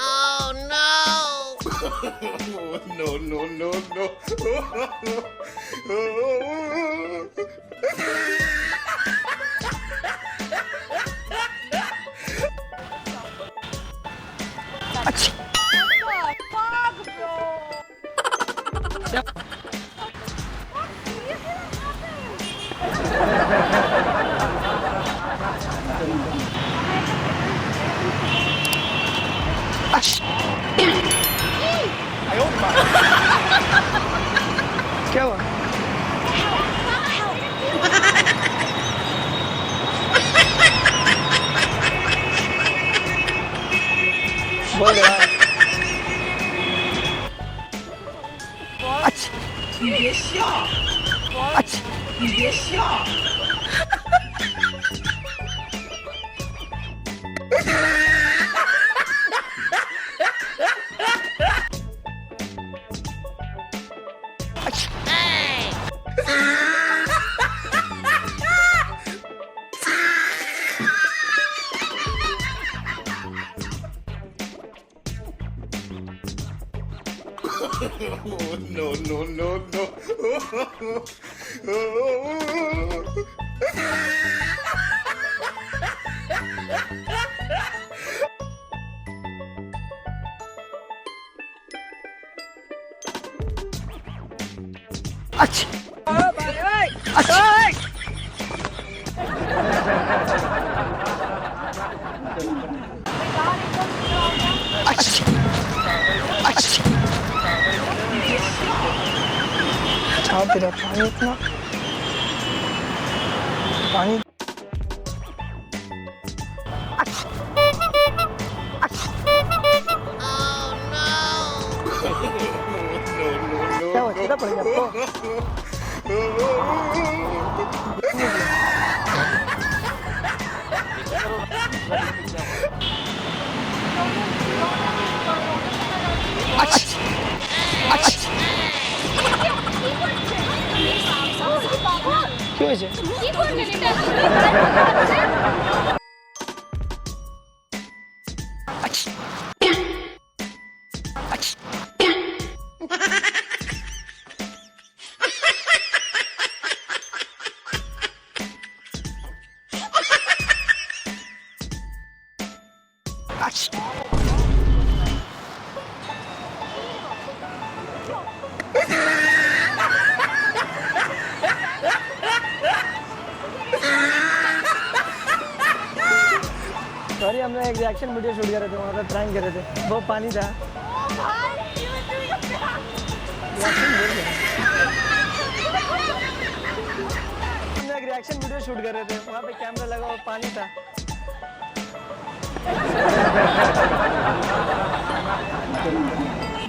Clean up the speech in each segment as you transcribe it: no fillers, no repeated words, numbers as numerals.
Oh no! No, no, no, no. क्या हुआ? बोल दे यार। अच्छा, 你别笑， अच्छा, 你别笑。 No, no, no, no. अच्छा, अच्छा, अच्छा, अच्छा। चाह तेरा पानी इतना पानी Oh no! क्या हुआ? सीधा पड़ गया आपको? अच्छा, अच्छा, क्यों ऐसे? अच्छा, अच्छा, अच्छा। सॉरी, हम लोग एक रिएक्शन वीडियो शूट कर रहे थे, वहाँ पे प्रैंक कर रहे थे, वो पानी था। रिएक्शन बोल रहे हैं। हम लोग एक रिएक्शन वीडियो शूट कर रहे थे, वहाँ पे कैमरा लगा और पानी था।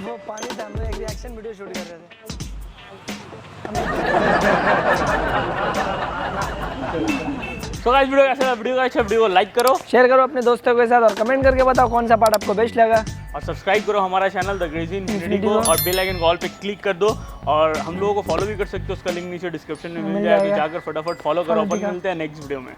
वो पानी था, हम लोग एक रिएक्शन वीडियो शूट कर रहे थे। तो गाइस वीडियो कैसा लगा? वीडियो को लाइक करो, शेयर करो अपने दोस्तों के साथ और कमेंट करके बताओ कौन सा पार्ट आपको बेस्ट लगा। और सब्सक्राइब करो हमारा चैनल द क्रेजी इन्फिनिटी को और बेल आइकन कॉल पे क्लिक कर दो। और हम लोगों को फॉलो भी कर सकते हो, उसका लिंक नीचे डिस्क्रिप्शन में मिल जाएगा, तो जाकर फटाफट फॉलो करो। अपन मिलते हैं नेक्स्ट वीडियो में।